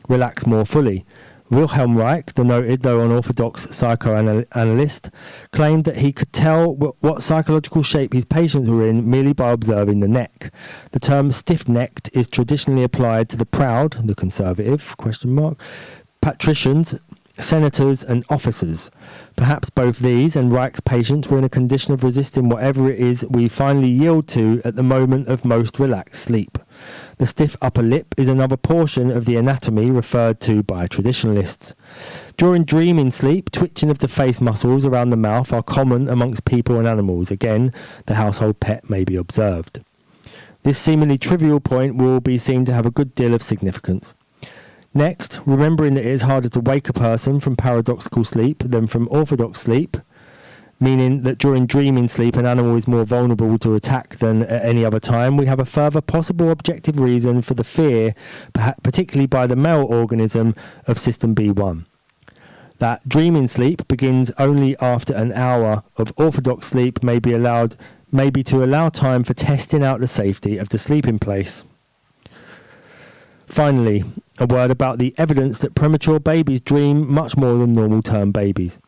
relax more fully. Wilhelm Reich, the noted though unorthodox psychoanalyst, claimed that he could tell what psychological shape his patients were in merely by observing the neck. The term stiff-necked is traditionally applied to the proud, the conservative, patricians, senators and officers. Perhaps both these and Reich's patients were in a condition of resisting whatever it is we finally yield to at the moment of most relaxed sleep. The stiff upper lip is another portion of the anatomy referred to by traditionalists. During dreaming sleep, twitching of the face muscles around the mouth are common amongst people and animals. Again, the household pet may be observed. This seemingly trivial point will be seen to have a good deal of significance. Next, remembering that it is harder to wake a person from paradoxical sleep than from orthodox sleep, meaning that during dreaming sleep an animal is more vulnerable to attack than at any other time, we have a further possible objective reason for the fear, particularly by the male organism, of System B1. That dreaming sleep begins only after an hour of orthodox sleep may be to allow time for testing out the safety of the sleeping place. Finally, a word about the evidence that premature babies dream much more than normal-term babies.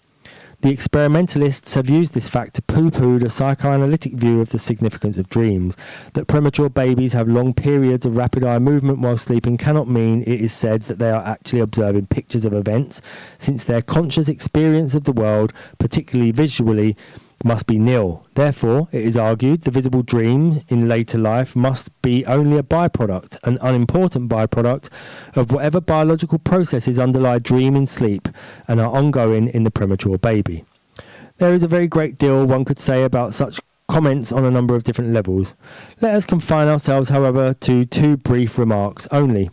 The experimentalists have used this fact to poo-poo the psychoanalytic view of the significance of dreams. That premature babies have long periods of rapid eye movement while sleeping cannot mean it is said that they are actually observing pictures of events, since their conscious experience of the world, particularly visually, must be nil. Therefore, it is argued, the visible dream in later life must be only a byproduct, an unimportant byproduct, of whatever biological processes underlie dream in sleep and are ongoing in the premature baby. There is a very great deal one could say about such comments on a number of different levels. Let us confine ourselves, however, to two brief remarks only.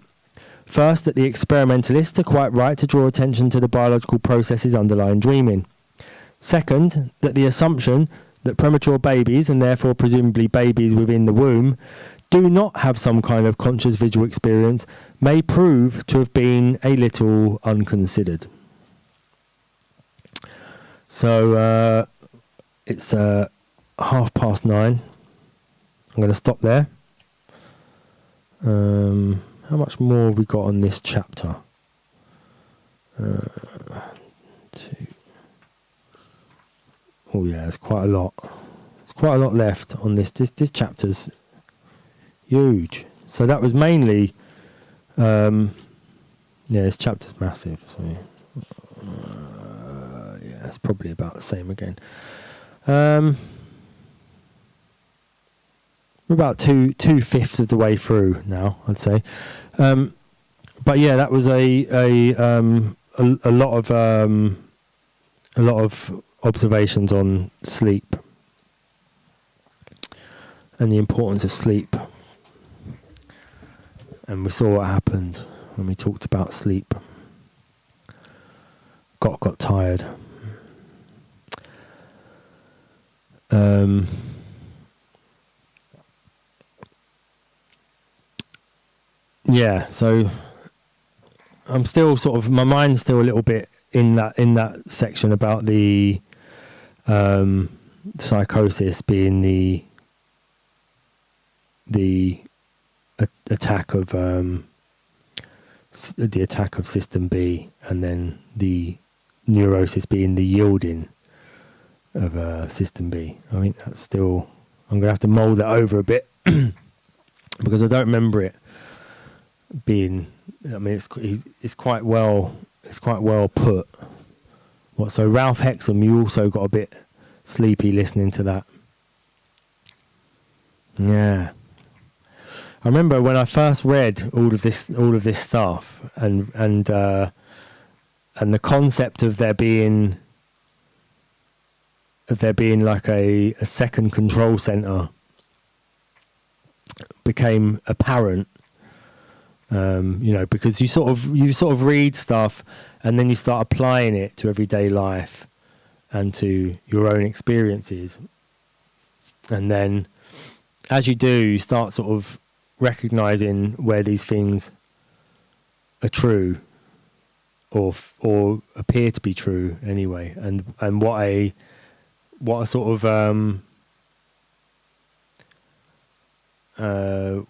First, that the experimentalists are quite right to draw attention to the biological processes underlying dreaming. Second, that the assumption that premature babies, and therefore presumably babies within the womb, do not have some kind of conscious visual experience may prove to have been a little unconsidered. So it's 9:30. I'm going to stop there. How much more have we got on this chapter? 2. Oh yeah, it's quite a lot. There's quite a lot left on this. This chapter's huge. So that was mainly, this chapter's massive. So yeah, it's probably about the same again. We're about two fifths of the way through now, I'd say. But yeah, that was a lot of observations on sleep and the importance of sleep, and we saw what happened when we talked about sleep. Got tired. Yeah, so I'm still sort of, my mind's still a little bit in that section about the psychosis being the attack of system B, and then the neurosis being the yielding of system B. I think that's still, I'm gonna have to mold that over a bit because I don't remember it being, I mean, it's quite well put. So Ralph Hexham, you also got a bit sleepy listening to that. Yeah, I remember when I first read all of this stuff, and the concept of there being like a second control center became apparent. Because you sort of read stuff and then you start applying it to everyday life and to your own experiences. And then as you do, you start sort of recognizing where these things are true or appear to be true anyway. And what a sort of,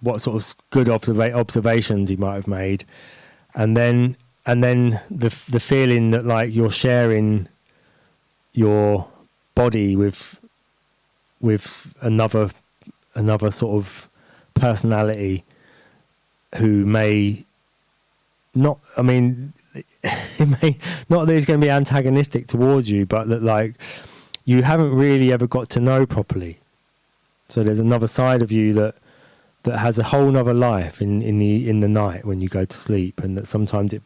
what sort of good observations he might have made, and then the feeling that like you're sharing your body with another sort of personality who may not, I mean, it may not that it's going to be antagonistic towards you, but that like you haven't really ever got to know properly. So there's another side of you that has a whole nother life in the night when you go to sleep, and that sometimes it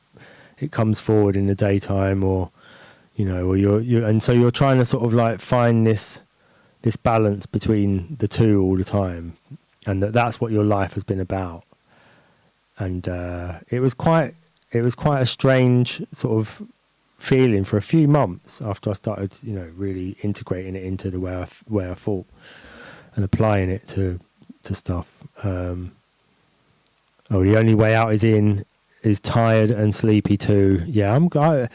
comes forward in the daytime, or or you're and so you're trying to sort of like find this balance between the two all the time, and that's what your life has been about. And it was quite a strange sort of feeling for a few months after I started really integrating it into the way I thought and applying it to stuff. The only way out is tired and sleepy too. Yeah, I'm glad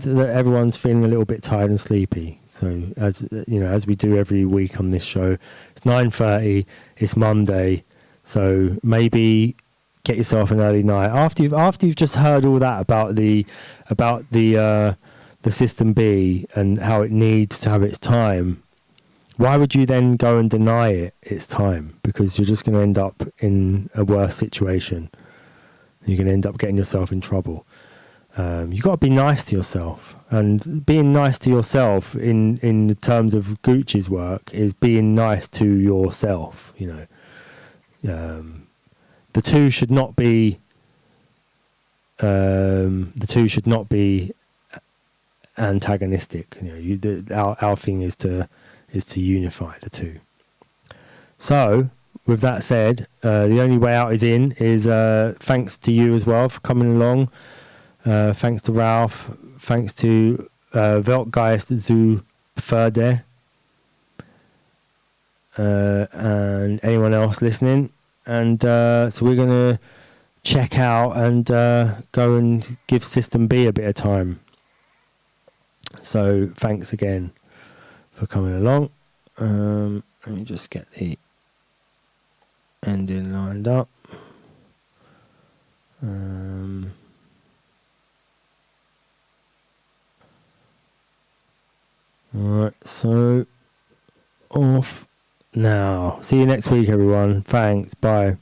that everyone's feeling a little bit tired and sleepy. So as we do every week on this show, it's 9:30. It's Monday, so maybe get yourself an early night after you've just heard all that about the system B and how it needs to have its time. Why would you then go and deny it its time? Because you're just going to end up in a worse situation. You're going to end up getting yourself in trouble. You've got to be nice to yourself. And being nice to yourself in terms of Gooch's work is being nice to yourself, you know. The two should not be antagonistic. You know, our thing is to unify the two. So, with that said, the only way out is in. Is thanks to you as well for coming along. Thanks to Ralph. Thanks to Weltgeist zu Förde. And anyone else listening. And so we're going to check out and go and give System B a bit of time. So thanks again for coming along. Let me just get the ending lined up. Alright, so off now. See you next week, everyone. Thanks. Bye.